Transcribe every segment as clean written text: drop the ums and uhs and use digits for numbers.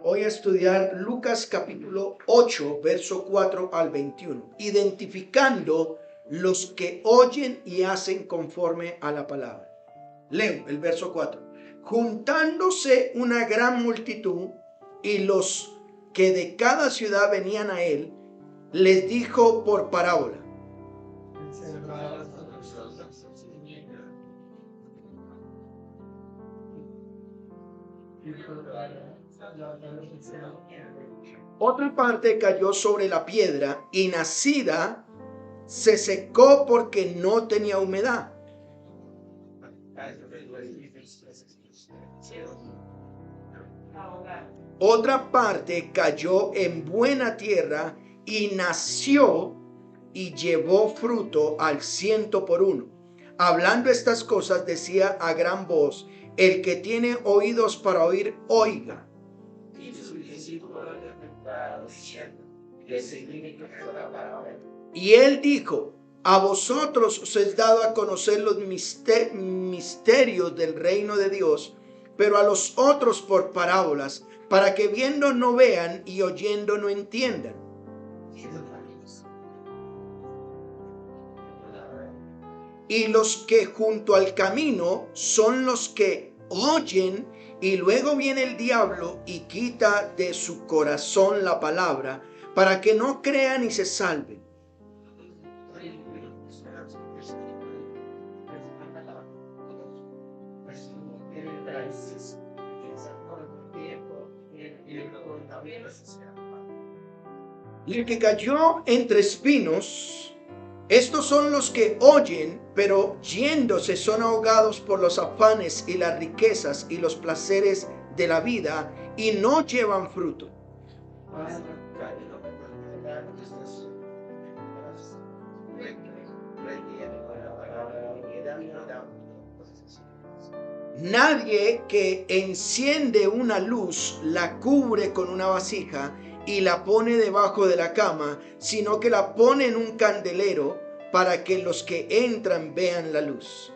hoy a estudiar Lucas capítulo 8, verso 4 al 21, identificando los que oyen y hacen conforme a la palabra. Leo el verso 4. Juntándose una gran multitud y los que de cada ciudad venían a él, les dijo por parábola. Otra parte cayó sobre la piedra y nacida se secó porque no tenía humedad. Otra parte cayó en buena tierra y nació y llevó fruto al 100 por 1. Hablando estas cosas decía a gran voz: el que tiene oídos para oír, oiga. Y él dijo: a vosotros os es dado a conocer los misterios del reino de Dios, pero a los otros por parábolas, para que viendo no vean y oyendo no entiendan. Y los que junto al camino son los que oyen, y luego viene el diablo y quita de su corazón la palabra, para que no crean y se salven. El que cayó entre espinos, estos son los que oyen, pero yéndose son ahogados por los afanes y las riquezas y los placeres de la vida, y no llevan fruto. Nadie que enciende una luz la cubre con una vasija y la pone debajo de la cama, sino que la pone en un candelero para que los que entran vean la luz.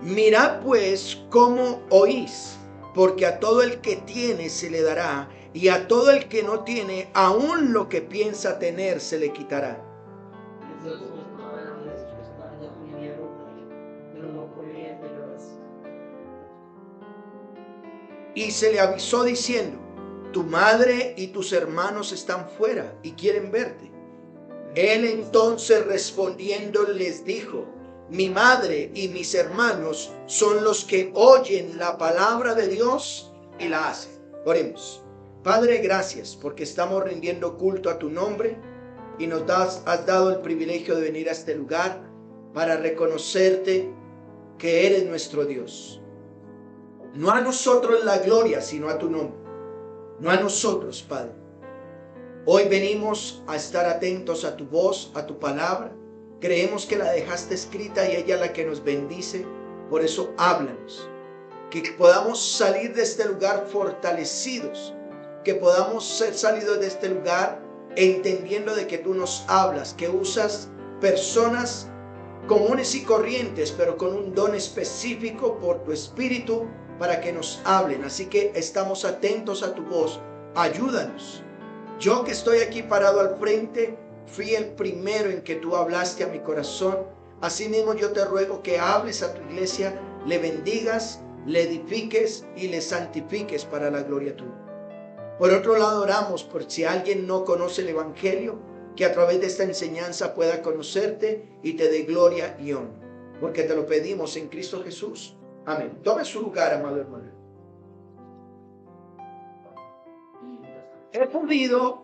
Mirad pues cómo oís, porque a todo el que tiene se le dará, y a todo el que no tiene, aún lo que piensa tener se le quitará. Y se le avisó diciendo: tu madre y tus hermanos están fuera y quieren verte. Él entonces respondiendo les dijo: mi madre y mis hermanos son los que oyen la palabra de Dios y la hacen. Oremos. Padre, gracias porque estamos rindiendo culto a tu nombre y nos has dado el privilegio de venir a este lugar para reconocerte que eres nuestro Dios. No a nosotros la gloria, sino a tu nombre. No a nosotros, Padre. Hoy venimos a estar atentos a tu voz, a tu palabra. Creemos que la dejaste escrita y ella es la que nos bendice. Por eso háblanos. Que podamos salir de este lugar fortalecidos. Que podamos ser salidos de este lugar entendiendo de que tú nos hablas, que usas personas comunes y corrientes, pero con un don específico por tu espíritu para que nos hablen. Así que estamos atentos a tu voz. Ayúdanos. Yo que estoy aquí parado al frente, fui el primero en que tú hablaste a mi corazón. Asimismo yo te ruego que hables a tu iglesia, le bendigas, le edifiques y le santifiques para la gloria tuya. Por otro lado, oramos por si alguien no conoce el evangelio, que a través de esta enseñanza pueda conocerte y te dé gloria y honra. Porque te lo pedimos en Cristo Jesús. Amén. Tome su lugar, amado hermano. He podido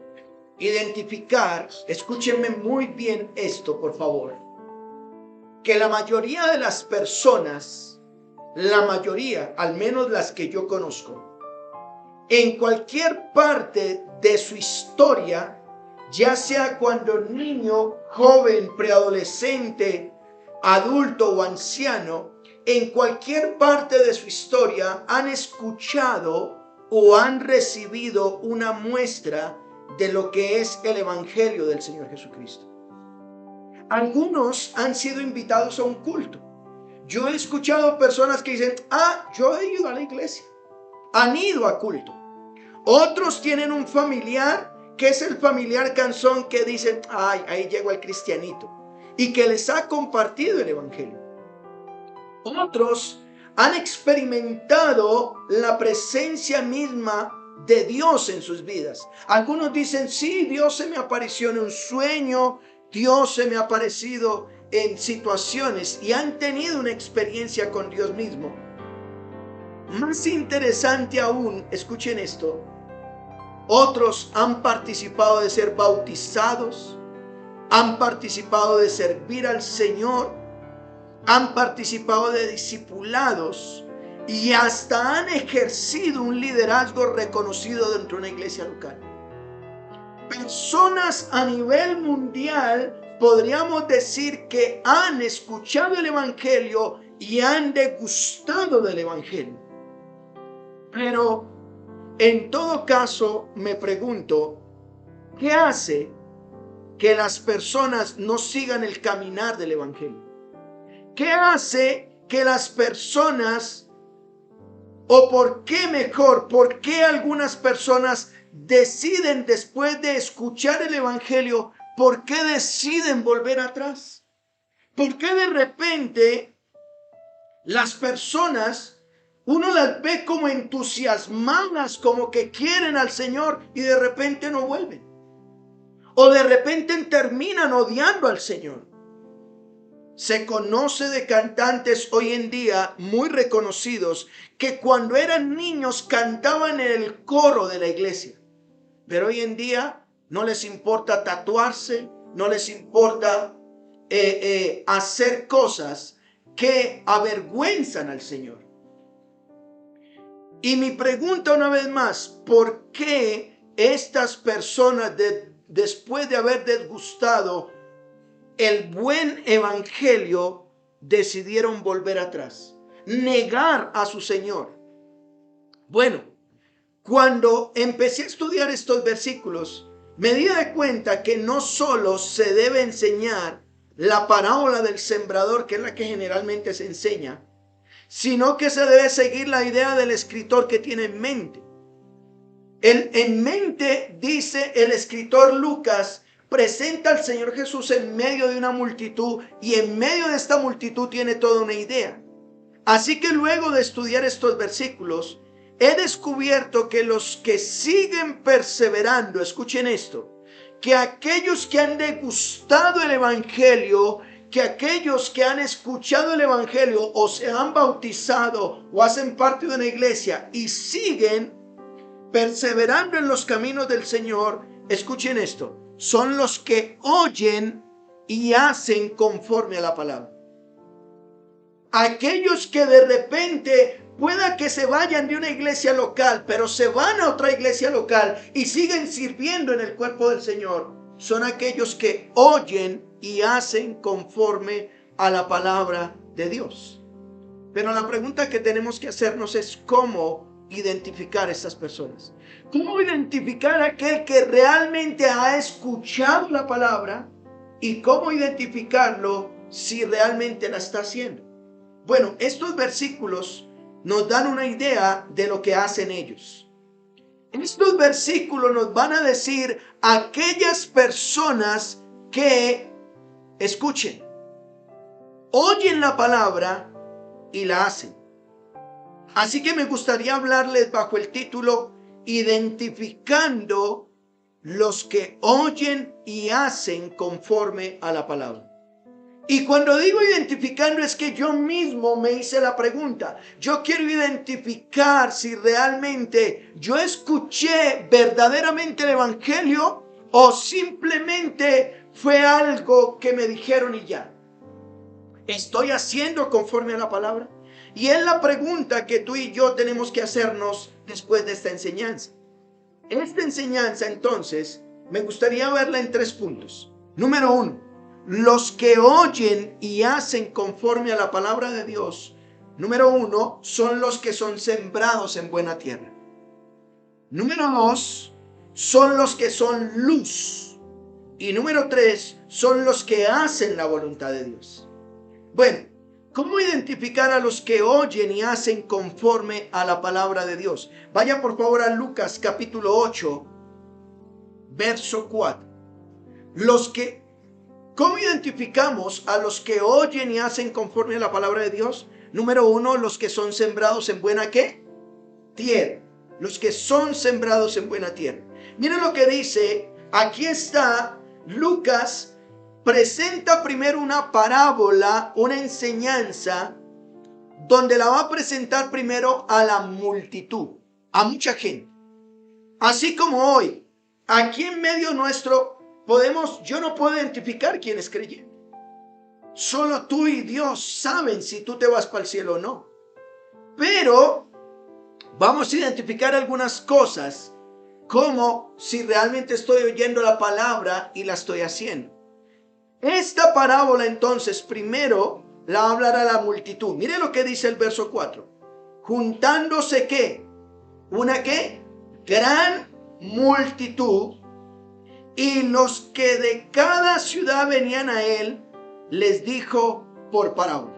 identificar, escúchenme muy bien esto, por favor, que la mayoría de las personas, la mayoría, al menos las que yo conozco, en cualquier parte de su historia, ya sea cuando niño, joven, preadolescente, adulto o anciano, en cualquier parte de su historia han escuchado o han recibido una muestra de lo que es el evangelio del Señor Jesucristo. Algunos han sido invitados a un culto. Yo he escuchado personas que dicen, yo he ido a la iglesia. Han ido a culto. Otros tienen un familiar que es el familiar cansón que dicen, ahí llegó el cristianito. Y que les ha compartido el evangelio. Otros han experimentado la presencia misma de Dios en sus vidas. Algunos dicen, sí, Dios se me apareció en un sueño, Dios se me ha aparecido en situaciones y han tenido una experiencia con Dios mismo. Más interesante aún, escuchen esto, otros han participado de ser bautizados, han participado de servir al Señor, han participado de discipulados y hasta han ejercido un liderazgo reconocido dentro de una iglesia local. Personas a nivel mundial podríamos decir que han escuchado el evangelio y han degustado del evangelio. Pero en todo caso me pregunto, ¿qué hace que las personas no sigan el caminar del evangelio? ¿Qué hace que las personas, o por qué algunas personas deciden después de escuchar el evangelio, por qué deciden volver atrás? ¿Por qué de repente las personas, uno las ve como entusiasmadas, como que quieren al Señor y de repente no vuelven? O de repente terminan odiando al Señor. Se conoce de cantantes hoy en día muy reconocidos que cuando eran niños cantaban en el coro de la iglesia. Pero hoy en día no les importa tatuarse, no les importa hacer cosas que avergüenzan al Señor. Y mi pregunta una vez más, ¿por qué estas personas después de haber desgustado el buen evangelio decidieron volver atrás, negar a su Señor? Bueno, cuando empecé a estudiar estos versículos, me di de cuenta que no solo se debe enseñar la parábola del sembrador, que es la que generalmente se enseña, sino que se debe seguir la idea del escritor que tiene en mente. En mente, dice el escritor Lucas, presenta al Señor Jesús en medio de una multitud y en medio de esta multitud tiene toda una idea. Así que luego de estudiar estos versículos, he descubierto que los que siguen perseverando, escuchen esto, que aquellos que han degustado el evangelio, que aquellos que han escuchado el evangelio o se han bautizado o hacen parte de una iglesia y siguen perseverando en los caminos del Señor, escuchen esto, son los que oyen y hacen conforme a la palabra. Aquellos que de repente pueda que se vayan de una iglesia local, pero se van a otra iglesia local y siguen sirviendo en el cuerpo del Señor, son aquellos que oyen y hacen conforme a la palabra de Dios. Pero la pregunta que tenemos que hacernos es ¿cómo identificar a estas personas? ¿Cómo identificar a aquel que realmente ha escuchado la palabra y cómo identificarlo si realmente la está haciendo? Bueno, estos versículos nos dan una idea de lo que hacen ellos. Estos versículos nos van a decir aquellas personas que, escuchen, oyen la palabra y la hacen. Así que me gustaría hablarles bajo el título Identificando los que oyen y hacen conforme a la palabra. Y cuando digo identificando es que yo mismo me hice la pregunta. Yo quiero identificar si realmente yo escuché verdaderamente el evangelio o simplemente fue algo que me dijeron y ya. ¿Estoy haciendo conforme a la palabra? Y es la pregunta que tú y yo tenemos que hacernos después de esta enseñanza. Esta enseñanza, entonces, me gustaría verla en 3 puntos. Número 1, los que oyen y hacen conforme a la palabra de Dios, número 1, son los que son sembrados en buena tierra. Número 2, son los que son luz. Y número 3, son los que hacen la voluntad de Dios. Bueno, ¿cómo identificar a los que oyen y hacen conforme a la palabra de Dios? Vaya por favor a Lucas capítulo 8, verso 4. ¿Cómo identificamos a los que oyen y hacen conforme a la palabra de Dios? Número 1, los que son sembrados en buena ¿qué? Tierra. Los que son sembrados en buena tierra. Miren lo que dice, aquí está, Lucas presenta primero una parábola, una enseñanza, donde la va a presentar primero a la multitud, a mucha gente. Así como hoy, aquí en medio nuestro, yo no puedo identificar quién es creyente. Solo tú y Dios saben si tú te vas para el cielo o no. Pero vamos a identificar algunas cosas, como si realmente estoy oyendo la palabra y la estoy haciendo. Esta parábola entonces primero la hablará a la multitud. Mire lo que dice el verso 4. Juntándose ¿qué? Una ¿qué? Gran multitud, y los que de cada ciudad venían a él, les dijo por parábola.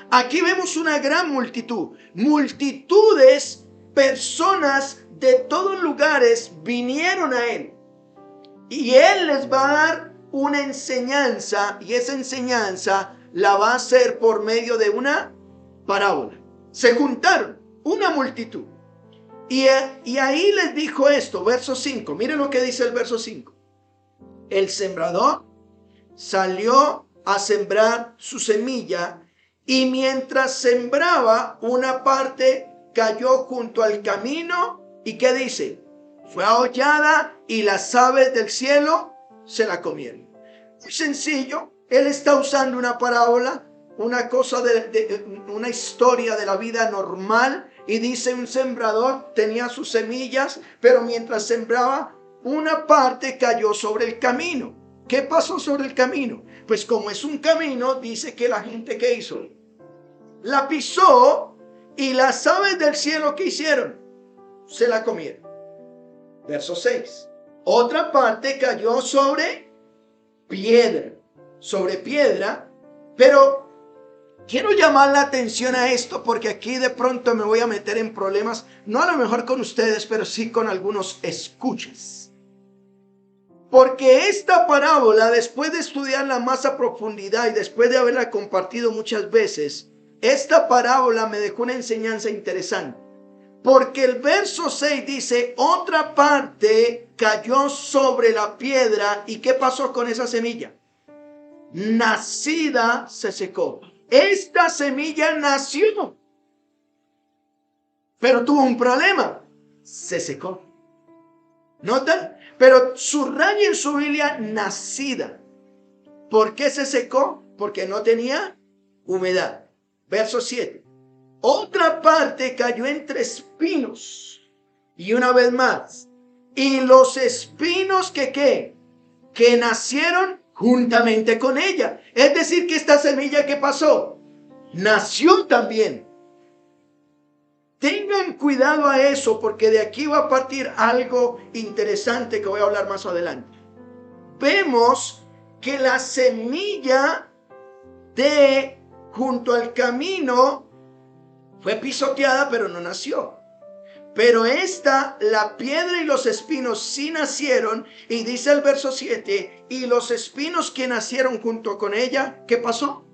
Aquí vemos una gran multitud. Multitudes, personas de todos lugares vinieron a él. Y él les va a dar una enseñanza, y esa enseñanza la va a hacer por medio de una parábola. Se juntaron una multitud. Y ahí les dijo esto, verso 5. Miren lo que dice el verso 5. El sembrador salió a sembrar su semilla, y mientras sembraba, una parte cayó junto al camino. ¿Y qué dice? Fue ahollada, y las aves del cielo se la comieron. Muy sencillo. Él está usando una parábola, una cosa una historia de la vida normal, y dice: un sembrador tenía sus semillas, pero mientras sembraba, una parte cayó sobre el camino. ¿Qué pasó sobre el camino? Pues como es un camino, dice que la gente, ¿qué hizo? La pisó, y las aves del cielo, ¿qué hicieron? Se la comieron. Verso 6. Otra parte cayó sobre piedra. Sobre piedra. Pero quiero llamar la atención a esto, porque aquí de pronto me voy a meter en problemas. No a lo mejor con ustedes, pero sí con algunos escuchas. Porque esta parábola, después de estudiarla más a profundidad y después de haberla compartido muchas veces, esta parábola me dejó una enseñanza interesante. Porque el verso 6 dice: otra parte cayó sobre la piedra. ¿Y qué pasó con esa semilla? Nacida se secó. Esta semilla nació, pero tuvo un problema: se secó. ¿Notan? Pero subraya en su Biblia nacida. ¿Por qué se secó? Porque no tenía humedad. Verso 7. Otra parte cayó entre espinos. Y una vez más. Y los espinos que nacieron juntamente con ella. Es decir, que esta semilla, ¿qué pasó? Nació también. Tengan cuidado a eso, porque de aquí va a partir algo interesante que voy a hablar más adelante. Vemos que la semilla de junto al camino fue pisoteada, pero no nació. Pero la piedra y los espinos sí nacieron, y dice el verso 7, y los espinos que nacieron junto con ella, ¿qué pasó?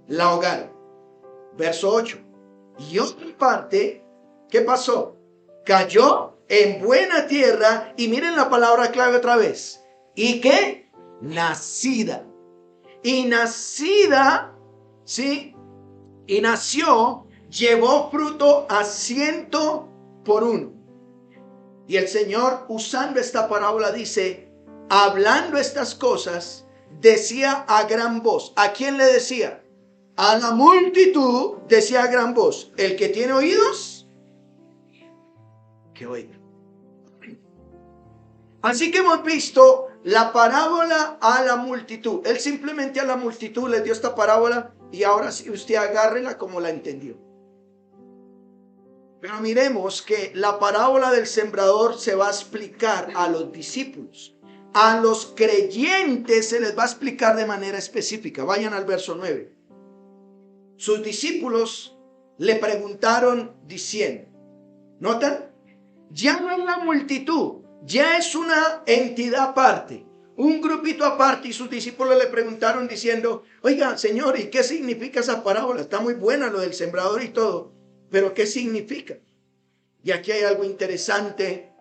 La ahogaron. Verso 8. Y otra parte, ¿qué pasó? Cayó en buena tierra, y miren la palabra clave otra vez. ¿Y qué? Nacida. Y nacida, ¿sí? Y nació, llevó fruto a 100 por 1. Y el Señor, usando esta parábola, dice: hablando estas cosas, decía a gran voz. ¿A quién le decía? A la multitud decía a gran voz: el que tiene oídos, que oiga. Así que hemos visto la parábola a la multitud. Él simplemente a la multitud le dio esta parábola, y ahora sí usted agárrela como la entendió. Pero miremos que la parábola del sembrador se va a explicar a los discípulos. a los creyentes se les va a explicar de manera específica. Vayan al verso 9. Sus discípulos le preguntaron diciendo, ¿notan? Ya no es la multitud, ya es una entidad aparte, un grupito aparte, y sus discípulos le preguntaron diciendo, oiga, Señor, ¿y qué significa esa parábola? Está muy buena lo del sembrador y todo, pero ¿qué significa? Y aquí hay algo interesante.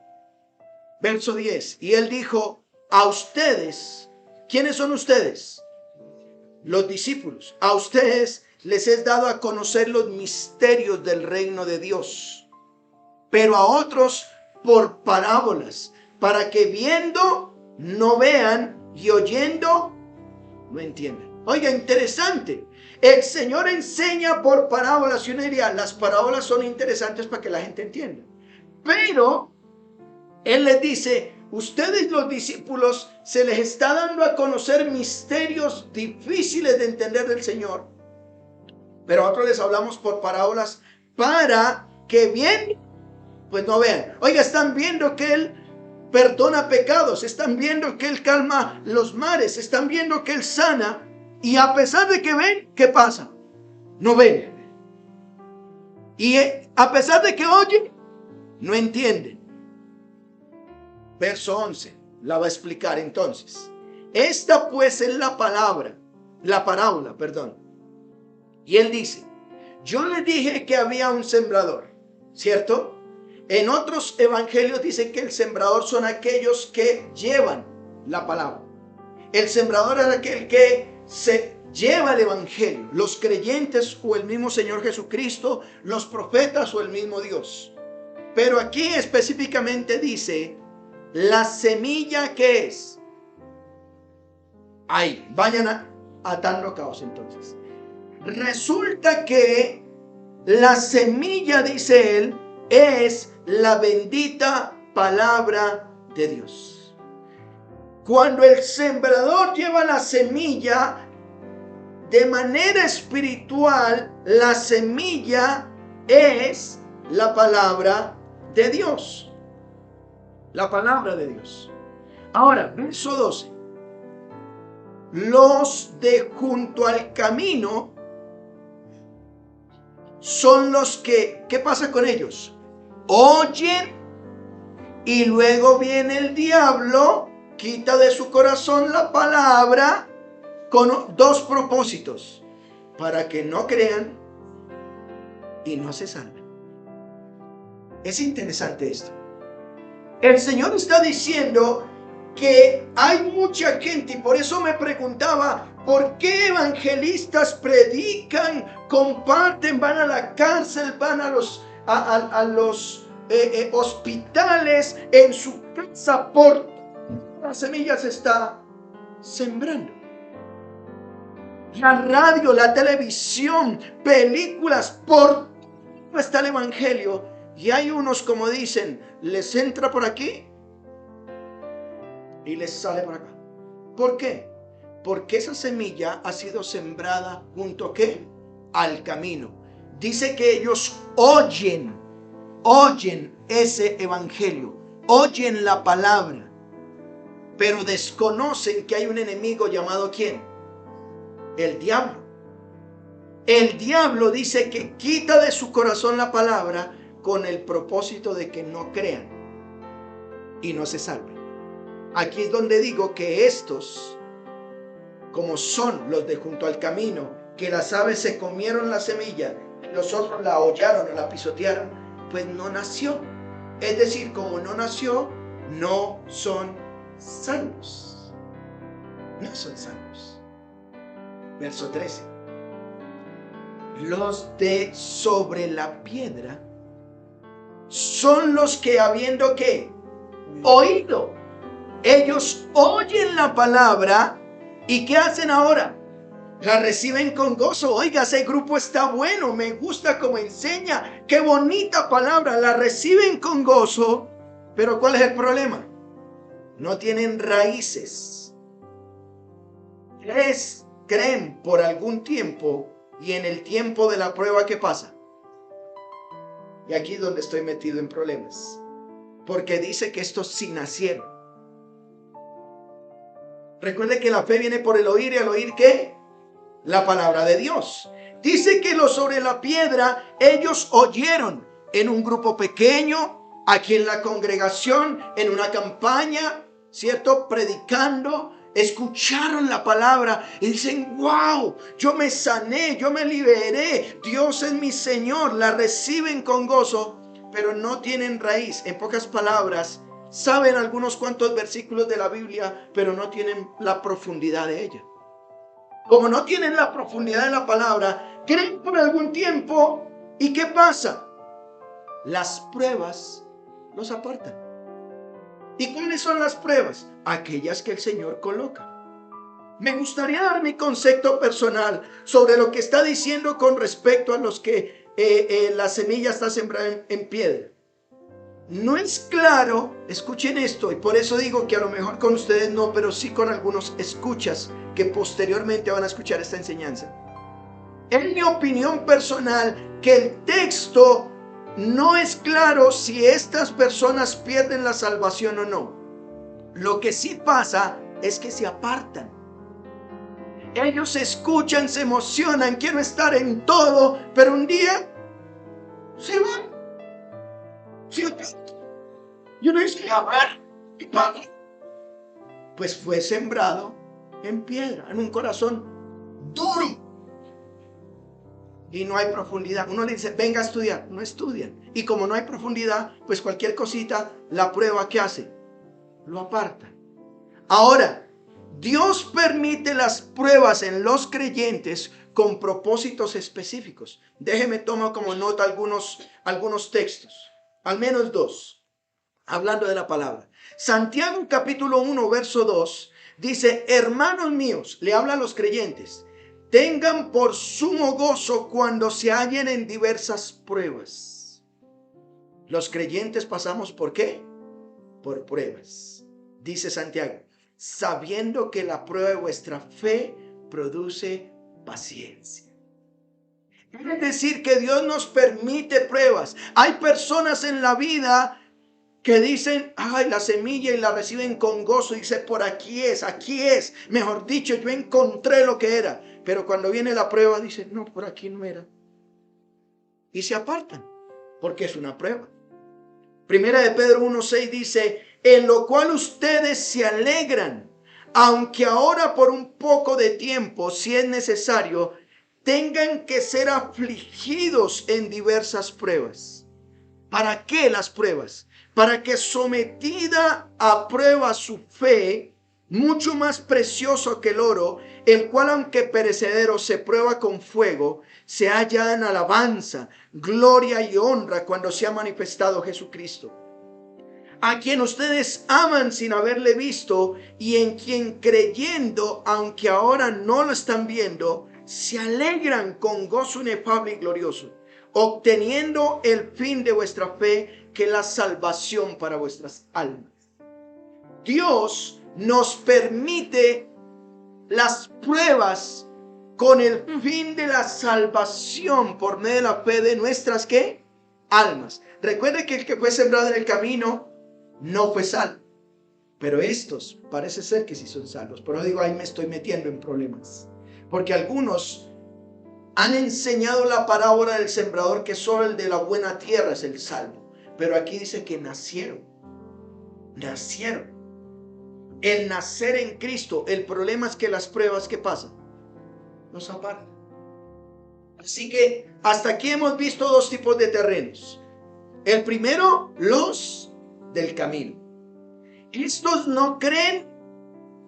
Verso 10. Y él dijo, a ustedes, ¿quiénes son ustedes? Los discípulos. A ustedes les es dado a conocer los misterios del reino de Dios, pero a otros por parábolas, para que viendo no vean y oyendo no entiendan. Oiga, interesante. El Señor enseña por parábolas, y uno diría, las parábolas son interesantes para que la gente entienda. Pero Él les dice, ustedes los discípulos se les está dando a conocer misterios difíciles de entender del Señor, pero a otros les hablamos por parábolas para que bien, pues no vean. Oiga, están viendo que Él perdona pecados, están viendo que Él calma los mares, están viendo que Él sana, y a pesar de que ven, ¿qué pasa? No ven. Y a pesar de que oyen, no entienden. Verso 11 la va a explicar entonces. Esta pues es la parábola, perdón. Y él dice, yo les dije que había un sembrador, ¿cierto? En otros evangelios dicen que el sembrador son aquellos que llevan la palabra. El sembrador es aquel que se lleva el evangelio, los creyentes o el mismo Señor Jesucristo, los profetas o el mismo Dios. Pero aquí específicamente dice, la semilla que es. Ahí, vayan atando cabos entonces. Resulta que la semilla, dice él, es la bendita palabra de Dios. Cuando el sembrador lleva la semilla, de manera espiritual, la semilla es la palabra de Dios. La palabra de Dios. Ahora, verso 12. Los de junto al camino son los que, ¿qué pasa con ellos? Oyen, y luego viene el diablo, quita de su corazón la palabra con dos propósitos: para que no crean y no se salven. Es interesante esto. El Señor está diciendo que hay mucha gente, y por eso me preguntaba, ¿por qué evangelistas predican, comparten, van a la cárcel, van a los hospitales, en su casa, por las semillas está sembrando? La radio, la televisión, películas, por todo está el evangelio, y hay unos, como dicen, les entra por aquí y les sale por acá. ¿Por qué? Porque esa semilla ha sido sembrada junto a ¿qué? Al camino. Dice que ellos oyen ese evangelio, oyen la palabra, pero desconocen que hay un enemigo llamado ¿quién? El diablo. El diablo dice que quita de su corazón la palabra con el propósito de que no crean y no se salven. Aquí es donde digo que estos, como son los de junto al camino, que las aves se comieron la semilla, los otros la hollaron o la pisotearon, pues no nació. Es decir, como no nació, no son salvos. No son salvos. Verso 13. Los de sobre la piedra son los que, habiendo ¿qué? Oído. Ellos oyen la palabra, ¿y qué hacen ahora? La reciben con gozo. Oiga, ese grupo está bueno, me gusta cómo enseña, qué bonita palabra. La reciben con gozo, pero ¿cuál es el problema? No tienen raíces. Creen por algún tiempo, y en el tiempo de la prueba, ¿qué pasa? Y aquí es donde estoy metido en problemas, porque dice que estos sí nacieron. Recuerde que la fe viene por el oír, y al oír ¿qué? La palabra de Dios. Dice que los sobre la piedra ellos oyeron en un grupo pequeño, aquí en la congregación, en una campaña, ¿cierto? Predicando, escucharon la palabra y dicen: wow, yo me sané, yo me liberé, Dios es mi Señor. La reciben con gozo, pero no tienen raíz. En pocas palabras, saben algunos cuantos versículos de la Biblia, pero no tienen la profundidad de ella. Como no tienen la profundidad de la palabra, creen por algún tiempo. ¿Y qué pasa? Las pruebas los apartan. ¿Y cuáles son las pruebas? Aquellas que el Señor coloca. Me gustaría dar mi concepto personal sobre lo que está diciendo con respecto a los que la semilla está sembrada en piedra. No es claro, escuchen esto, y por eso digo que a lo mejor con ustedes no, pero sí con algunos escuchas que posteriormente van a escuchar esta enseñanza. En mi opinión personal, que el texto no es claro si estas personas pierden la salvación o no. Lo que sí pasa es que se apartan. Ellos escuchan, se emocionan, quiero estar en todo, pero un día se van. Y uno dice: a ver, ¿qué pasa? Pues fue sembrado en piedra, en un corazón duro. Y no hay profundidad. Uno le dice: venga a estudiar. No estudian. Y como no hay profundidad, pues cualquier cosita, la prueba, ¿qué hace? Lo aparta. Ahora, Dios permite las pruebas en los creyentes con propósitos específicos. Déjeme tomar como nota algunos textos, al menos dos. Hablando de la palabra. Santiago capítulo 1 verso 2 dice: hermanos míos, le habla a los creyentes, tengan por sumo gozo cuando se hallen en diversas pruebas. Los creyentes pasamos ¿por qué? Por pruebas. Dice Santiago: sabiendo que la prueba de vuestra fe produce paciencia. Es decir, que Dios nos permite pruebas. Hay personas en la vida que dicen: ay, la semilla, y la reciben con gozo. Dice: por aquí es, aquí es. Mejor dicho, yo encontré lo que era. Pero cuando viene la prueba, dicen: no, por aquí no era. Y se apartan, porque es una prueba. Primera de Pedro 1:6 dice: en lo cual ustedes se alegran, aunque ahora por un poco de tiempo, si es necesario, tengan que ser afligidos en diversas pruebas. ¿Para qué las pruebas? Para que sometida a prueba su fe, mucho más precioso que el oro, el cual aunque perecedero se prueba con fuego, se halla en alabanza, gloria y honra cuando se ha manifestado Jesucristo, a quien ustedes aman sin haberle visto, y en quien creyendo, aunque ahora no lo están viendo, se alegran con gozo inefable y glorioso, obteniendo el fin de vuestra fe, que es la salvación para vuestras almas. Dios nos permite las pruebas con el fin de la salvación por medio de la fe de nuestras ¿qué? Almas. Recuerde que el que fue sembrado en el camino no fue salvo, pero estos parece ser que sí son salvos. Pero digo, ahí me estoy metiendo en problemas, porque algunos han enseñado la parábola del sembrador, que solo el de la buena tierra es el salvo. Pero aquí dice que nacieron. El nacer en Cristo. El problema es que las pruebas, ¿qué pasa? Nos apartan. Así que hasta aquí hemos visto dos tipos de terrenos. El primero, los del camino. Estos no creen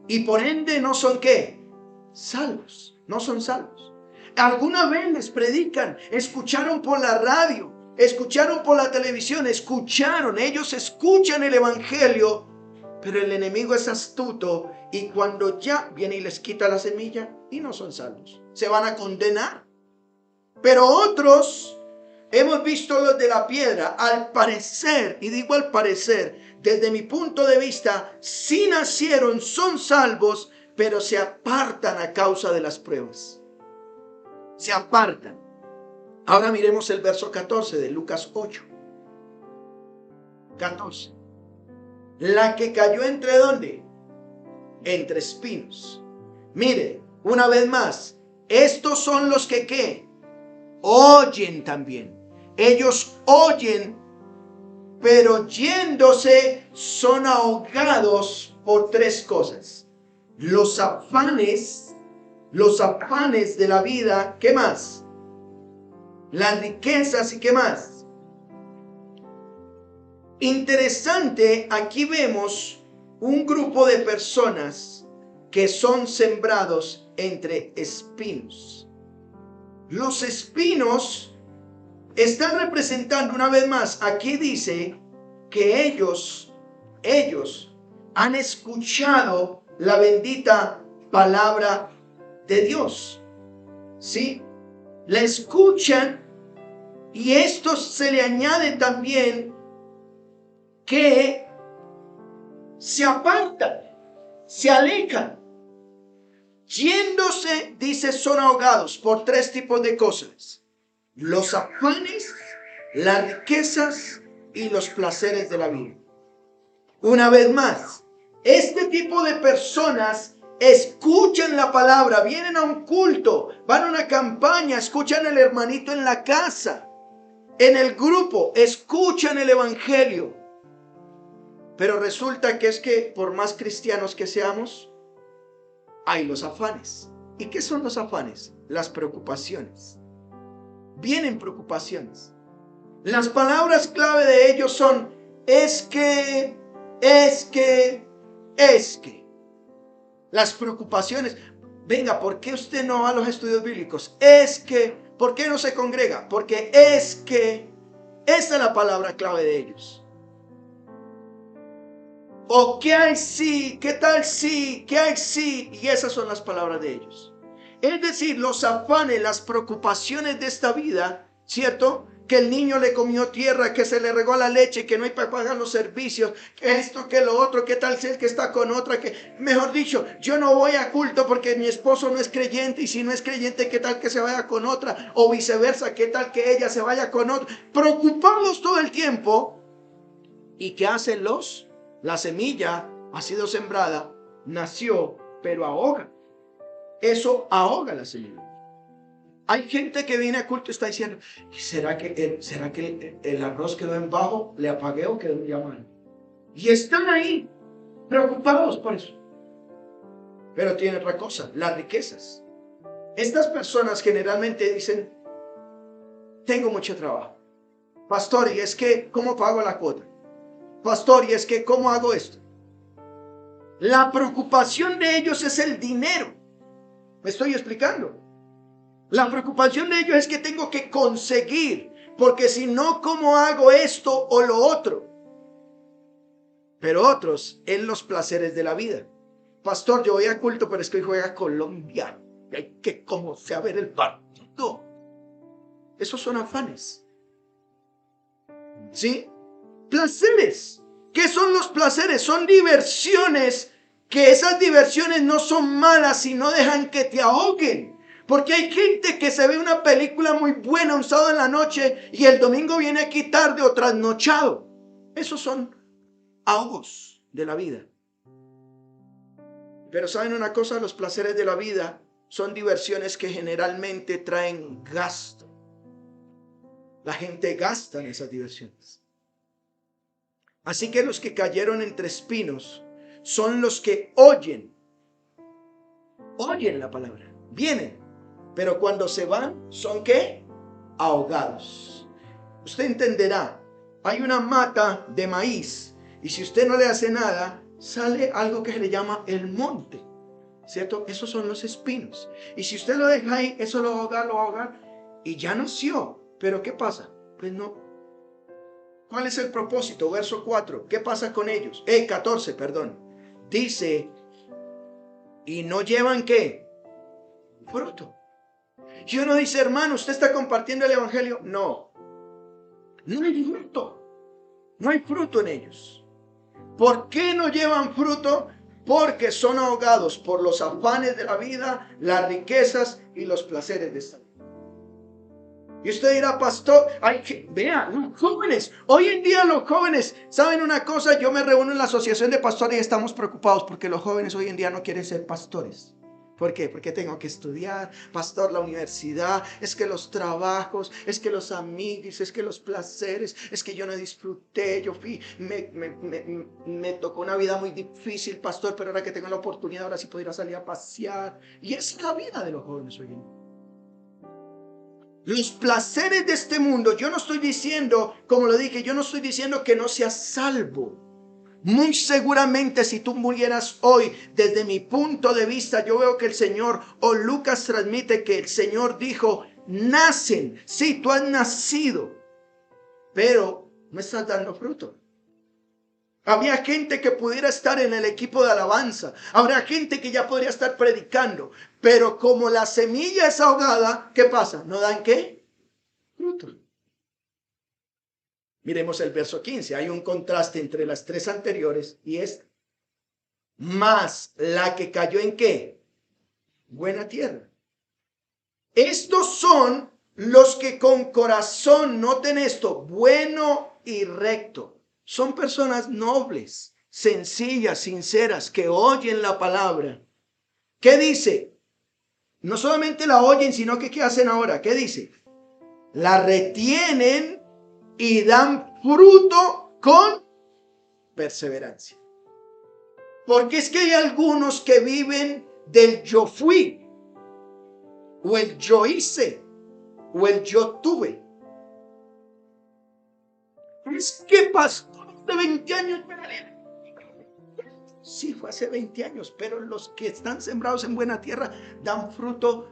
y por ende no son ¿qué? Salvos. No son salvos. Alguna vez les predican, escucharon por la radio, escucharon por la televisión, ellos escuchan el evangelio, pero el enemigo es astuto y cuando ya viene y les quita la semilla y no son salvos, se van a condenar. Pero otros, hemos visto los de la piedra, al parecer, y digo al parecer, desde mi punto de vista, sí nacieron, son salvos, pero se apartan a causa de las pruebas. Se apartan. Ahora miremos el verso 14 de Lucas 8. 14. La que cayó entre ¿dónde? entre espinos. Mire, una vez más, estos son los que ¿qué? Oyen también. Ellos oyen, pero yéndose son ahogados por tres cosas. Los afanes de la vida, ¿qué más? Las riquezas y ¿qué más? Interesante, aquí vemos un grupo de personas que son sembrados entre espinos. Los espinos están representando, una vez más, aquí dice que ellos han escuchado la bendita palabra de Dios. ¿Sí? La escuchan, y esto se le añade también que se apartan, se alejan. Yéndose, dice, son ahogados por tres tipos de cosas: los afanes, las riquezas y los placeres de la vida. Una vez más, este tipo de personas escuchan la palabra, vienen a un culto, van a una campaña, escuchan al hermanito en la casa, en el grupo, escuchan el evangelio. Pero resulta que es que por más cristianos que seamos, hay los afanes. ¿Y qué son los afanes? Las preocupaciones. Vienen preocupaciones. Las palabras clave de ellos son es que. Las preocupaciones. Venga, ¿por qué usted no va a los estudios bíblicos? Es que. ¿Por qué no se congrega? Porque es que. Esa es la palabra clave de ellos. O qué hay sí, qué tal sí, qué hay sí. Y esas son las palabras de ellos. Es decir, los afanes, las preocupaciones de esta vida, ¿cierto? Que el niño le comió tierra, que se le regó la leche, que no hay para pagar los servicios, que esto, que lo otro, que tal si el que está con otra, que mejor dicho, yo no voy a culto porque mi esposo no es creyente, y si no es creyente, ¿qué tal que se vaya con otra? O viceversa, ¿qué tal que ella se vaya con otra? Preocupados todo el tiempo. ¿Y qué hacen los? La semilla ha sido sembrada, nació, pero ahoga. Eso ahoga la semilla. Hay gente que viene a culto y está diciendo, ¿será que el arroz quedó en bajo? ¿Le apagué o quedó ya mal? Y están ahí, preocupados por eso. Pero tiene otra cosa, las riquezas. Estas personas generalmente dicen, tengo mucho trabajo. Pastor, y es que, ¿cómo pago la cuota? Pastor, y es que, ¿cómo hago esto? La preocupación de ellos es el dinero. ¿Me estoy explicando? La preocupación de ellos es que tengo que conseguir, porque si no, ¿cómo hago esto o lo otro? Pero otros, en los placeres de la vida. Pastor, yo voy a culto, pero es que hoy juega Colombia. Y hay que como sea ver el partido. Esos son afanes. ¿Sí? Placeres. ¿Qué son los placeres? Son diversiones, que esas diversiones no son malas y no dejan que te ahoguen. Porque hay gente que se ve una película muy buena un sábado en la noche y el domingo viene aquí tarde o trasnochado. Esos son ahogos de la vida. Pero ¿saben una cosa? Los placeres de la vida son diversiones que generalmente traen gasto. La gente gasta en esas diversiones. Así que los que cayeron entre espinos son los que oyen la palabra, vienen, pero cuando se van, ¿son qué? Ahogados. Usted entenderá, hay una mata de maíz y si usted no le hace nada, sale algo que se le llama el monte, ¿cierto? Esos son los espinos. Y si usted lo deja ahí, eso lo va a ahogar y ya nació. Pero ¿qué pasa? Pues no. ¿Cuál es el propósito? Verso 4. ¿Qué pasa con ellos? 14, perdón. Dice, ¿y no llevan qué? Fruto. Y uno dice, hermano, ¿usted está compartiendo el evangelio? No. No hay fruto. No hay fruto en ellos. ¿Por qué no llevan fruto? Porque son ahogados por los afanes de la vida, las riquezas y los placeres de esta vida. Y usted dirá, pastor, vea, los jóvenes, hoy en día los jóvenes, ¿saben una cosa? Yo me reúno en la asociación de pastores y estamos preocupados porque los jóvenes hoy en día no quieren ser pastores. ¿Por qué? Porque tengo que estudiar, pastor, la universidad, es que los trabajos, es que los amigos, es que los placeres, es que yo no disfruté, yo fui, me tocó una vida muy difícil, pastor, pero ahora que tengo la oportunidad, ahora sí podría salir a pasear. Y esa es la vida de los jóvenes hoy en día. Los placeres de este mundo, yo no estoy diciendo, como lo dije, yo no estoy diciendo que no seas salvo. Muy seguramente si tú murieras hoy, desde mi punto de vista, yo veo que el Señor, o Lucas transmite que el Señor dijo, nacen, sí, tú has nacido, pero no estás dando fruto. Había gente que pudiera estar en el equipo de alabanza, habrá gente que ya podría estar predicando, pero como la semilla es ahogada, ¿qué pasa? ¿No dan qué? Fruto. Miremos el verso 15. Hay un contraste entre las tres anteriores y esta. Más la que cayó en qué? Buena tierra. Estos son los que con corazón, noten esto, bueno y recto. Son personas nobles, sencillas, sinceras, que oyen la palabra. ¿Qué dice? No solamente la oyen, sino que ¿qué hacen ahora? ¿Qué dice? La retienen y dan fruto con perseverancia. Porque es que hay algunos que viven del yo fui, o el yo hice, o el yo tuve. Es que pastor, de 20 años. Sí, fue hace 20 años, pero los que están sembrados en buena tierra dan fruto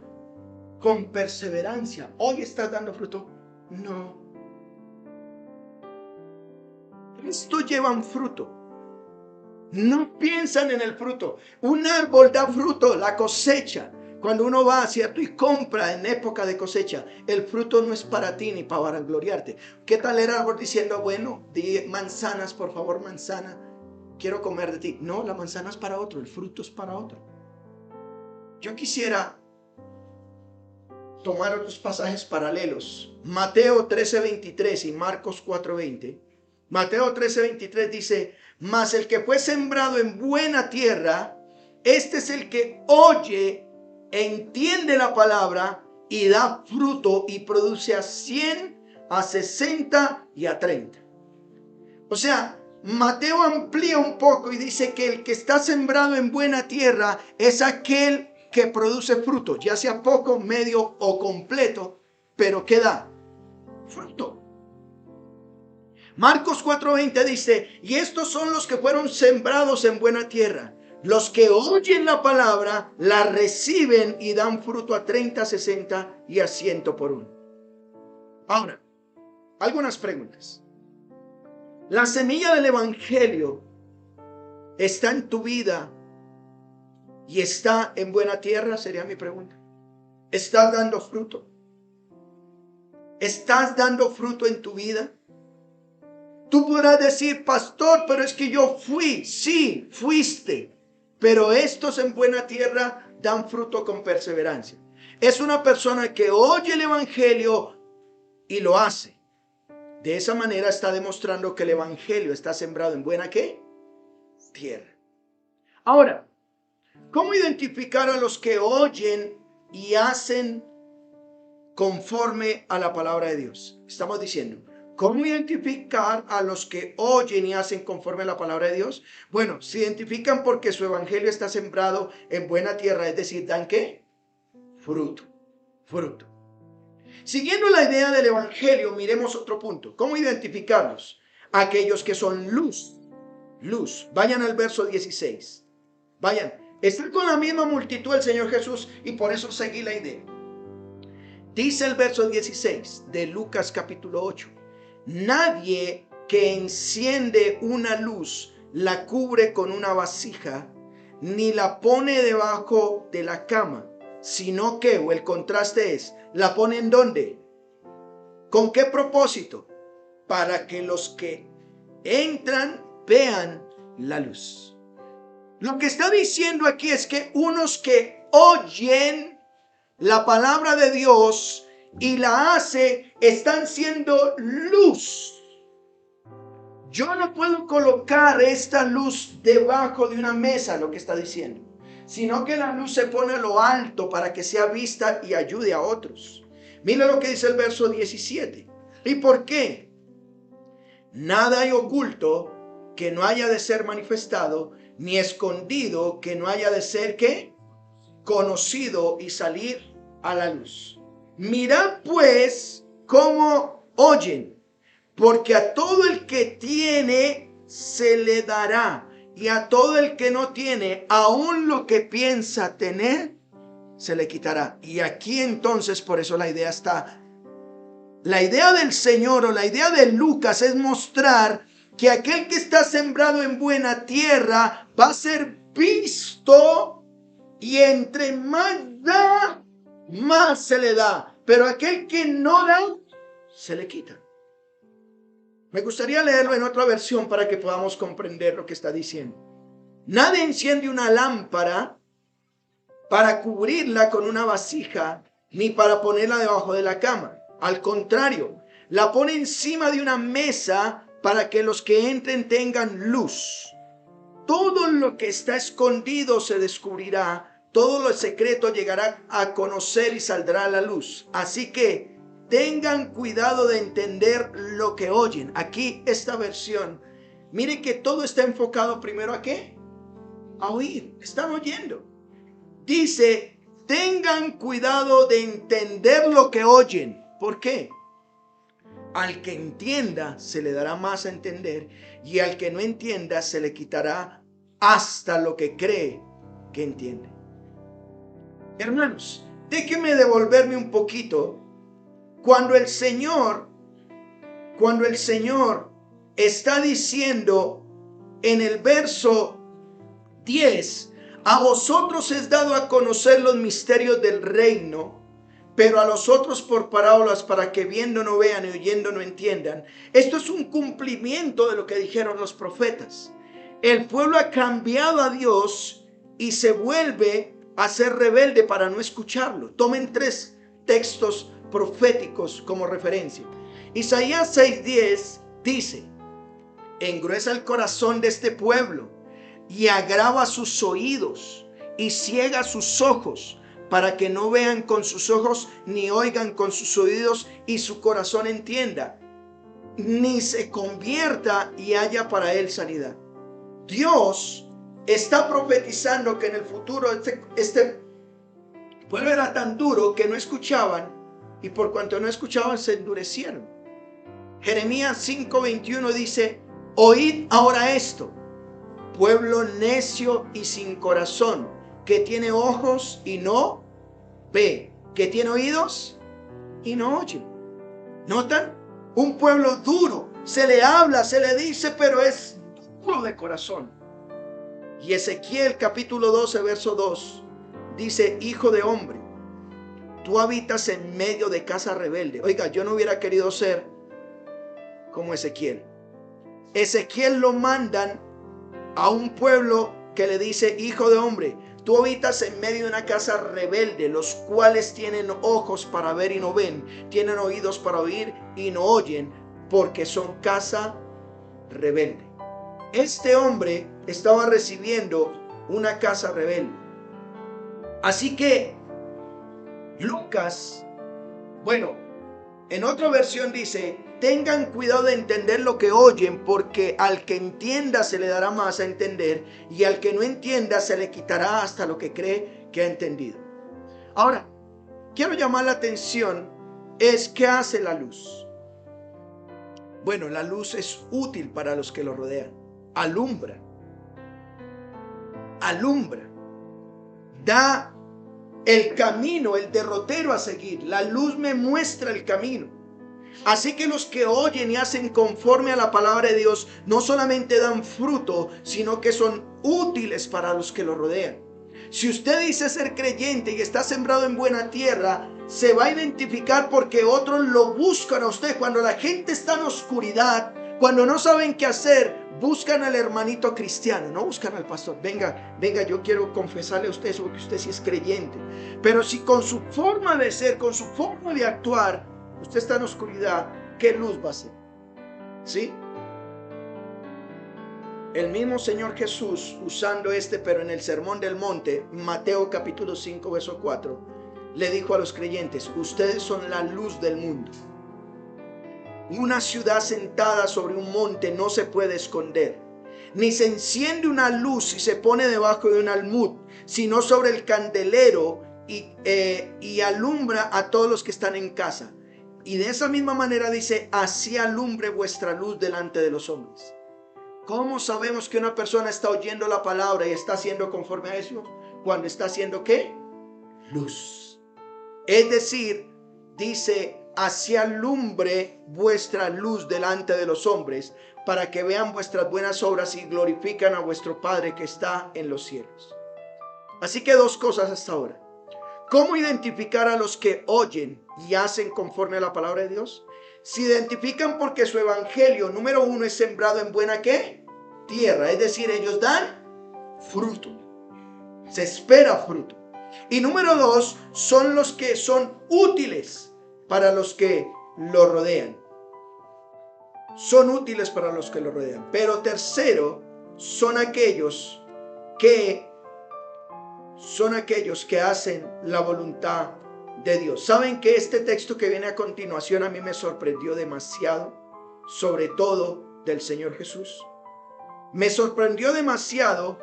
con perseverancia. ¿Hoy estás dando fruto? No. Esto llevan fruto. No piensan en el fruto. Un árbol da fruto, la cosecha. Cuando uno va, ¿cierto? Y compra en época de cosecha, el fruto no es para ti ni para gloriarte. ¿Qué tal el árbol diciendo, bueno, di manzanas, por favor, manzana, quiero comer de ti? No, la manzana es para otro, el fruto es para otro. Yo quisiera tomar otros pasajes paralelos. Mateo 13:23 y Marcos 4:20. Mateo 13:23 dice, mas el que fue sembrado en buena tierra, este es el que oye, entiende la palabra y da fruto y produce a 100, a 60 y a 30. O sea, Mateo amplía un poco y dice que el que está sembrado en buena tierra es aquel que produce fruto, ya sea poco, medio o completo, pero ¿qué da? Fruto. Marcos 4:20 dice, y estos son los que fueron sembrados en buena tierra, los que oyen la palabra, la reciben y dan fruto a 30, 60 y a 100 por uno. Ahora, algunas preguntas. ¿La semilla del evangelio está en tu vida y está en buena tierra? Sería mi pregunta. ¿Estás dando fruto? ¿Estás dando fruto en tu vida? Tú podrás decir, pastor, pero es que yo fui. Sí, fuiste. Pero estos en buena tierra dan fruto con perseverancia. Es una persona que oye el evangelio y lo hace. De esa manera está demostrando que el evangelio está sembrado en buena ¿qué? Tierra. Ahora, ¿cómo identificar a los que oyen y hacen conforme a la palabra de Dios? Estamos diciendo, ¿cómo identificar a los que oyen y hacen conforme a la palabra de Dios? Bueno, se identifican porque su evangelio está sembrado en buena tierra, es decir, ¿dan qué? Fruto, fruto. Siguiendo la idea del evangelio, miremos otro punto. ¿Cómo identificarlos? Aquellos que son luz, luz. Vayan al verso 16. Vayan. Está con la misma multitud el Señor Jesús y por eso seguí la idea. Dice el verso 16 de Lucas capítulo 8. Nadie que enciende una luz la cubre con una vasija, ni la pone debajo de la cama, sino que, o el contraste es, ¿la pone en dónde? ¿Con qué propósito? Para que los que entran vean la luz. Lo que está diciendo aquí es que unos que oyen la palabra de Dios y la hace, están siendo luz. Yo no puedo colocar esta luz debajo de una mesa, lo que está diciendo, sino que la luz se pone a lo alto para que sea vista y ayude a otros. Mira lo que dice el verso 17. ¿Y por qué? Nada hay oculto que no haya de ser manifestado, ni escondido que no haya de ser, ¿qué? Conocido y salir a la luz. Mirad pues cómo oyen, porque a todo el que tiene se le dará, y a todo el que no tiene, aún lo que piensa tener, se le quitará. Y aquí entonces, por eso la idea del Señor, o la idea de Lucas, es mostrar que aquel que está sembrado en buena tierra va a ser visto, y entre más da, más se le da. Pero aquel que no da, se le quita. Me gustaría leerlo en otra versión para que podamos comprender lo que está diciendo. Nadie enciende una lámpara para cubrirla con una vasija, ni para ponerla debajo de la cama. Al contrario, la pone encima de una mesa para que los que entren tengan luz. Todo lo que está escondido se descubrirá, todo lo secreto llegará a conocer y saldrá a la luz. Así que tengan cuidado de entender lo que oyen. Aquí esta versión, miren que todo está enfocado primero ¿a qué? A oír. Están oyendo. Dice, tengan cuidado de entender lo que oyen. ¿Por qué? Al que entienda se le dará más a entender, y al que no entienda se le quitará hasta lo que cree que entiende. Hermanos, déjenme devolverme un poquito. Cuando el Señor está diciendo en el verso 10, a vosotros es dado a conocer los misterios del reino, pero a los otros por parábolas, para que viendo no vean y oyendo no entiendan. Esto es un cumplimiento de lo que dijeron los profetas. El pueblo ha cambiado a Dios y se vuelve a ser rebelde para no escucharlo. Tomen 3 textos proféticos como referencia. Isaías 6:10 dice: engruesa el corazón de este pueblo y agrava sus oídos y ciega sus ojos, para que no vean con sus ojos ni oigan con sus oídos, y su corazón entienda, ni se convierta y haya para él sanidad. Dios está profetizando que en el futuro este pueblo era tan duro que no escuchaban, y por cuanto no escuchaban se endurecieron. Jeremías 5:21 dice: oíd ahora esto, pueblo necio y sin corazón, que tiene ojos y no ve, que tiene oídos y no oye. ¿Notan? Un pueblo duro, se le habla, se le dice, pero es duro de corazón. Y Ezequiel capítulo 12 verso 2 dice: hijo de hombre, tú habitas en medio de casa rebelde. Oiga, yo no hubiera querido ser como Ezequiel. Ezequiel lo mandan a un pueblo que le dice: hijo de hombre, tú habitas en medio de una casa rebelde, los cuales tienen ojos para ver y no ven, tienen oídos para oír y no oyen, porque son casa rebelde. Este hombre estaba recibiendo una casa rebelde. Así que Lucas, en otra versión dice: tengan cuidado de entender lo que oyen, porque al que entienda se le dará más a entender, y al que no entienda se le quitará hasta lo que cree que ha entendido. Ahora, quiero llamar la atención, ¿qué hace la luz? Bueno, la luz es útil para los que lo rodean. Alumbra, da el camino, el derrotero a seguir. La luz me muestra el camino. Así que los que oyen y hacen conforme a la palabra de Dios no solamente dan fruto, sino que son útiles para los que lo rodean. Si usted dice ser creyente y está sembrado en buena tierra, se va a identificar porque otros lo buscan a usted. Cuando la gente está en oscuridad, cuando no saben qué hacer, buscan al hermanito cristiano, no buscan al pastor. Venga, yo quiero confesarle a usted eso porque usted sí es creyente. Pero si con su forma de ser, con su forma de actuar, usted está en oscuridad, ¿qué luz va a ser? ¿Sí? El mismo Señor Jesús, usando pero en el Sermón del Monte, Mateo capítulo 5, verso 4, le dijo a los creyentes: ustedes son la luz del mundo. Una ciudad sentada sobre un monte no se puede esconder, ni se enciende una luz y se pone debajo de un almud, sino sobre el candelero y alumbra a todos los que están en casa. Y de esa misma manera dice: así alumbre vuestra luz delante de los hombres. ¿Cómo sabemos que una persona está oyendo la palabra y está haciendo conforme a eso? Cuando está haciendo ¿qué? Luz. Es decir, dice: así alumbre vuestra luz delante de los hombres, para que vean vuestras buenas obras y glorifican a vuestro Padre que está en los cielos. Así que dos cosas hasta ahora. ¿Cómo identificar a los que oyen y hacen conforme a la palabra de Dios? Se identifican porque su evangelio, número uno, es sembrado en buena ¿qué? Tierra. Es decir, ellos dan fruto. Se espera fruto. Y número dos, son los que son útiles para los que lo rodean. Son útiles para los que lo rodean. Pero tercero, son aquellos que hacen la voluntad de Dios. ¿Saben que este texto que viene a continuación a mí me sorprendió demasiado? Sobre todo del Señor Jesús. Me sorprendió demasiado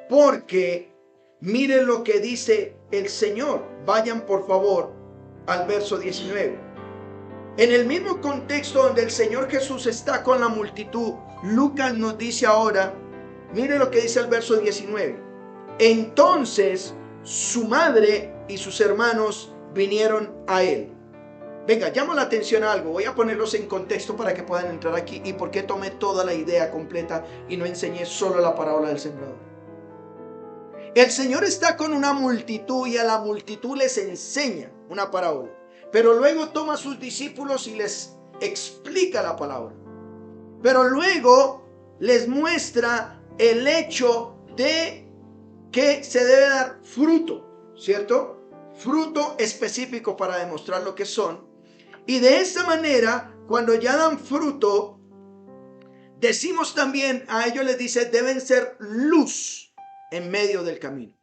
porque miren lo que dice el Señor. Vayan por favor al verso 19. En el mismo contexto donde el Señor Jesús está con la multitud, Lucas nos dice ahora, mire lo que dice el verso 19. Entonces su madre y sus hermanos vinieron a él. Venga, llamo la atención a algo. Voy a ponerlos en contexto para que puedan entrar aquí. ¿Y por qué tomé toda la idea completa y no enseñé solo la parábola del sembrador? El Señor está con una multitud y a la multitud les enseña una parábola. Pero luego toma a sus discípulos y les explica la palabra. Pero luego les muestra el hecho de que se debe dar fruto, ¿cierto? Fruto específico para demostrar lo que son. Y de esa manera, cuando ya dan fruto, decimos también, a ellos les dice, deben ser luz en medio del camino.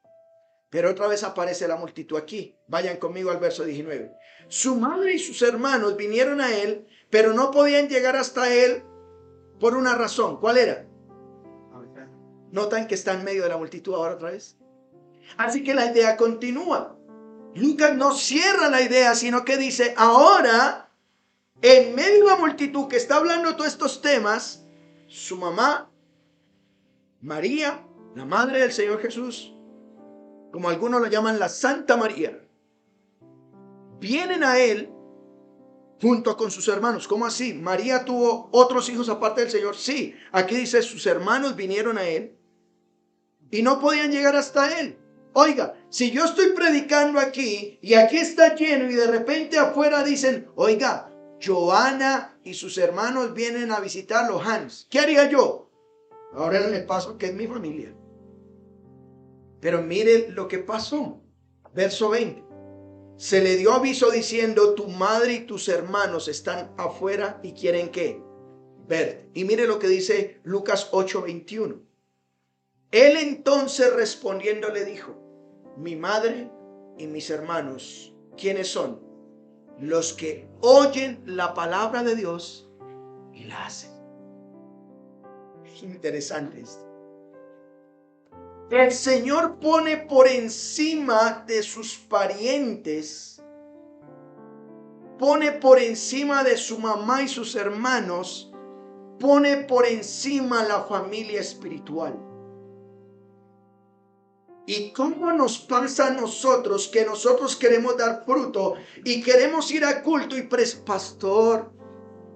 Pero otra vez aparece la multitud aquí. Vayan conmigo al verso 19. Su madre y sus hermanos vinieron a él, pero no podían llegar hasta él por una razón. ¿Cuál era? ¿Notan que está en medio de la multitud ahora otra vez? Así que la idea continúa. Lucas no cierra la idea, sino que dice, ahora, en medio de la multitud que está hablando todos estos temas, su mamá, María, la madre del Señor Jesús, como algunos lo llaman la Santa María, vienen a él junto con sus hermanos. ¿Cómo así? ¿María tuvo otros hijos aparte del Señor? Sí, aquí dice, sus hermanos vinieron a él y no podían llegar hasta él. Oiga, si yo estoy predicando aquí y aquí está lleno y de repente afuera dicen, oiga, Joana y sus hermanos vienen a visitarlo, Hans, ¿qué haría yo? Ahora le paso que es mi familia. Pero mire lo que pasó. Verso 20. Se le dio aviso diciendo, tu madre y tus hermanos están afuera y quieren ¿qué? Verte. Y mire lo que dice Lucas 8:21. Él entonces respondiendo le dijo, mi madre y mis hermanos, ¿quiénes son? Los que oyen la palabra de Dios y la hacen. Es interesante esto. El Señor pone por encima de sus parientes, pone por encima de su mamá y sus hermanos, pone por encima la familia espiritual. ¿Y cómo nos pasa a nosotros que nosotros queremos dar fruto y queremos ir a culto y pastor,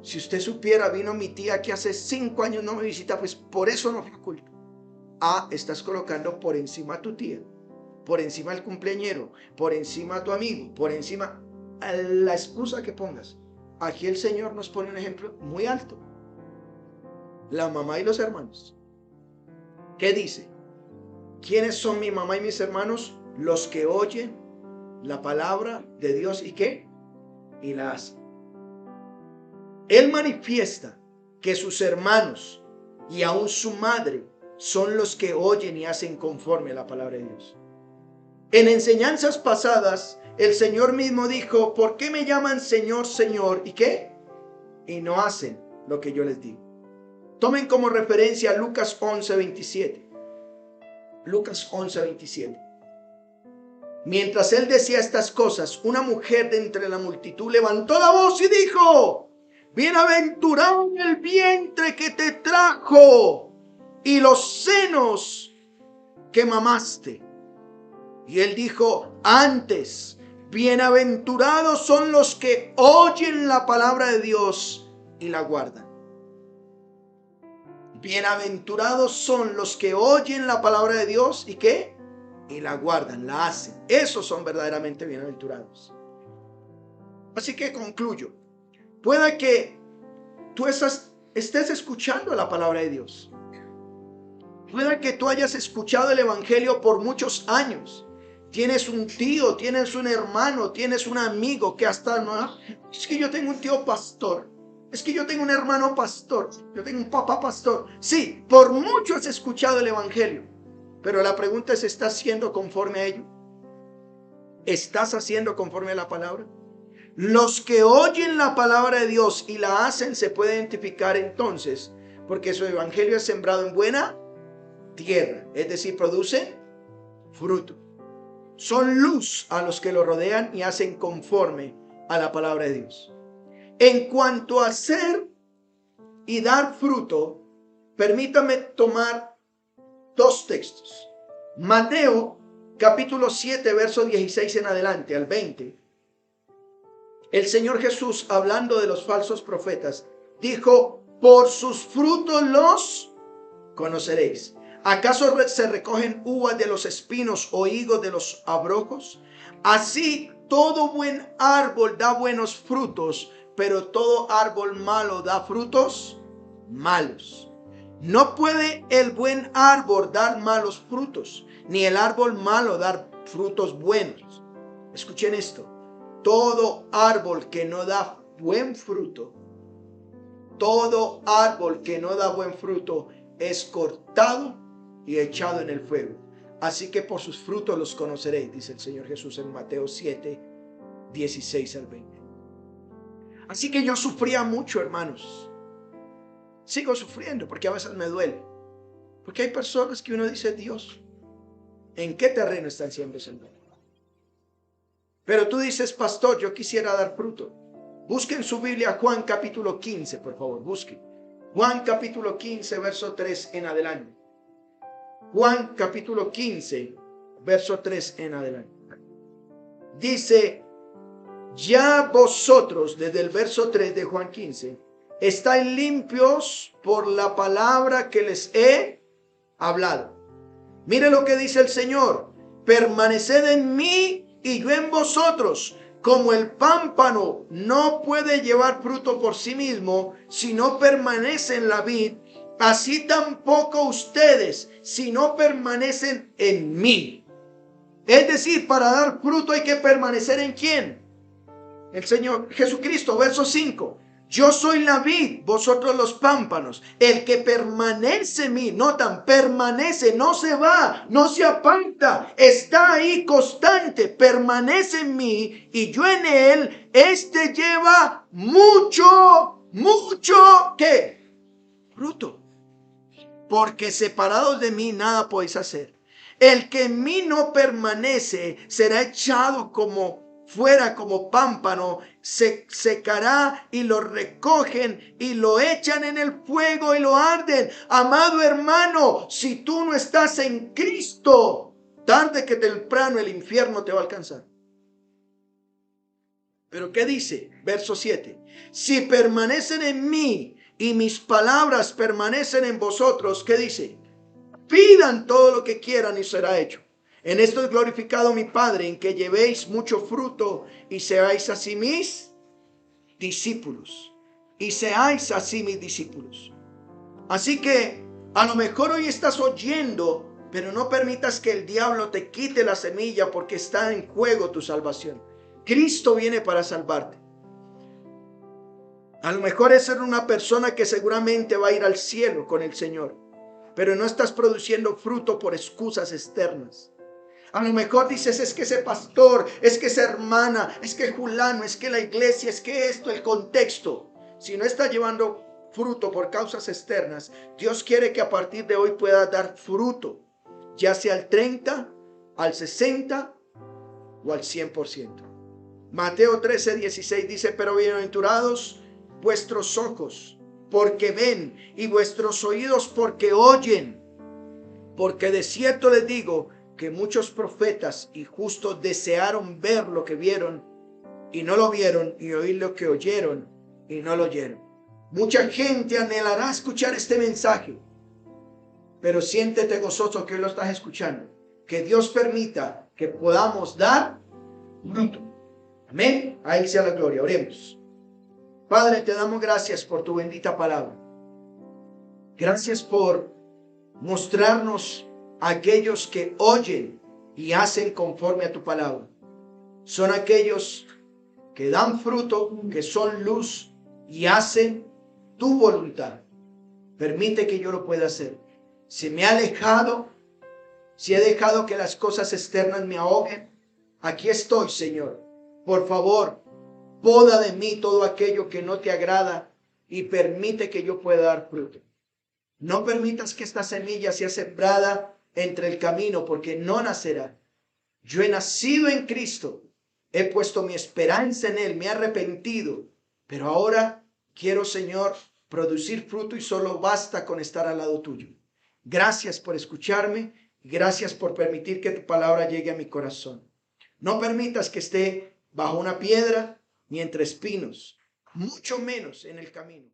si usted supiera, vino mi tía que hace 5 años no me visita, pues por eso no fue a culto? Ah, estás colocando por encima a tu tía, por encima al cumpleañero, por encima a tu amigo, por encima a la excusa que pongas. Aquí el Señor nos pone un ejemplo muy alto. la mamá y los hermanos. ¿Qué dice? ¿Quiénes son mi mamá y mis hermanos? Los que oyen la palabra de Dios y ¿qué? Y la hacen. Él manifiesta que sus hermanos y aún su madre son los que oyen y hacen conforme a la palabra de Dios. En enseñanzas pasadas, el Señor mismo dijo, ¿por qué me llaman Señor, Señor? ¿Y qué? Y no hacen lo que yo les digo. Tomen como referencia Lucas 11:27. Lucas 11:27. Mientras él decía estas cosas, una mujer de entre la multitud levantó la voz y dijo, bienaventurado el vientre que te trajo y los senos que mamaste. Y él dijo, antes, bienaventurados son los que oyen la palabra de Dios y la guardan. Bienaventurados son los que oyen la palabra de Dios y ¿qué? Y la guardan, la hacen. Esos son verdaderamente bienaventurados. Así que concluyo. Puede que tú estés escuchando la palabra de Dios. Puede que tú hayas escuchado el evangelio por muchos años. Tienes un tío, tienes un hermano, tienes un amigo que hasta no. Es que yo tengo un tío pastor. Es que yo tengo un hermano pastor. Yo tengo un papá pastor. Sí, por mucho has escuchado el evangelio. Pero la pregunta es, ¿estás haciendo conforme a ello? ¿Estás haciendo conforme a la palabra? Los que oyen la palabra de Dios y la hacen se puede identificar entonces, porque su evangelio es sembrado en buena tierra, es decir, produce fruto. Son luz a los que lo rodean y hacen conforme a la palabra de Dios. En cuanto a hacer y dar fruto, permítame tomar dos textos. Mateo capítulo 7, verso 16 en adelante al 20. El Señor Jesús, hablando de los falsos profetas, dijo, por sus frutos los conoceréis. ¿Acaso se recogen uvas de los espinos o higos de los abrojos? Así todo buen árbol da buenos frutos, pero todo árbol malo da frutos malos. No puede el buen árbol dar malos frutos, ni el árbol malo dar frutos buenos. Escuchen esto. Todo árbol que no da buen fruto, todo árbol que no da buen fruto es cortado y echado en el fuego. Así que por sus frutos los conoceréis, dice el Señor Jesús en Mateo 7, 16 al 20. Así que yo sufría mucho, hermanos. Sigo sufriendo porque a veces me duele. Porque hay personas que uno dice, Dios, ¿en qué terreno están siendo sembrados? Pero tú dices, pastor, yo quisiera dar fruto. Busquen su Biblia, Juan capítulo 15, por favor, busquen. Juan capítulo 15, verso 3 en adelante. Juan capítulo 15, verso 3 en adelante. Dice, ya vosotros, desde el verso 3 de Juan 15, estáis limpios por la palabra que les he hablado. Mire lo que dice el Señor. Permaneced en mí y yo en vosotros. Como el pámpano no puede llevar fruto por sí mismo si no permanece en la vid, así tampoco ustedes si no permanecen en mí. Es decir, para dar fruto hay que permanecer en ¿quién? El Señor Jesucristo, verso 5. Yo soy la vid, vosotros los pámpanos. El que permanece en mí, notan, permanece, no se va, no se aparta, está ahí constante, permanece en mí y yo en él, este lleva mucho, ¿qué? Fruto. Porque separados de mí nada podéis hacer. El que en mí no permanece será echado fuera como pámpano, se secará y lo recogen y lo echan en el fuego y lo arden. Amado hermano, si tú no estás en Cristo, tarde que temprano el infierno te va a alcanzar. Pero ¿qué dice? Verso 7. Si permanecen en mí y mis palabras permanecen en vosotros, ¿qué dice? Pidan todo lo que quieran y será hecho. En esto es glorificado mi Padre, en que llevéis mucho fruto y seáis así mis discípulos. Y seáis así mis discípulos. Así que a lo mejor hoy estás oyendo, pero no permitas que el diablo te quite la semilla porque está en juego tu salvación. Cristo viene para salvarte. A lo mejor es ser una persona que seguramente va a ir al cielo con el Señor, pero no estás produciendo fruto por excusas externas. A lo mejor dices, es que ese pastor, es que esa hermana, es que fulano, es que la iglesia, es que esto, el contexto. Si no está llevando fruto por causas externas, Dios quiere que a partir de hoy puedas dar fruto, ya sea al 30, al 60 o al 100%. Mateo 13:16 dice, pero bienaventurados vuestros ojos porque ven y vuestros oídos porque oyen, porque de cierto les digo que muchos profetas y justos desearon ver lo que vieron y no lo vieron, y oír lo que oyeron y no lo oyeron. Mucha gente anhelará escuchar este mensaje, pero siéntete gozoso que hoy lo estás escuchando. Que Dios permita que podamos dar fruto. Amén. A Él sea la gloria. Oremos. Padre, te damos gracias por tu bendita palabra. Gracias por mostrarnos a aquellos que oyen y hacen conforme a tu palabra. Son aquellos que dan fruto, que son luz y hacen tu voluntad. Permite que yo lo pueda hacer. Si me he alejado, si he dejado que las cosas externas me ahoguen, aquí estoy, Señor. Por favor, poda de mí todo aquello que no te agrada y permite que yo pueda dar fruto. No permitas que esta semilla sea sembrada entre el camino, porque no nacerá. Yo he nacido en Cristo, he puesto mi esperanza en Él, me he arrepentido, pero ahora quiero, Señor, producir fruto y solo basta con estar al lado tuyo. Gracias por escucharme y gracias por permitir que tu palabra llegue a mi corazón. No permitas que esté bajo una piedra ni entre espinos, mucho menos en el camino.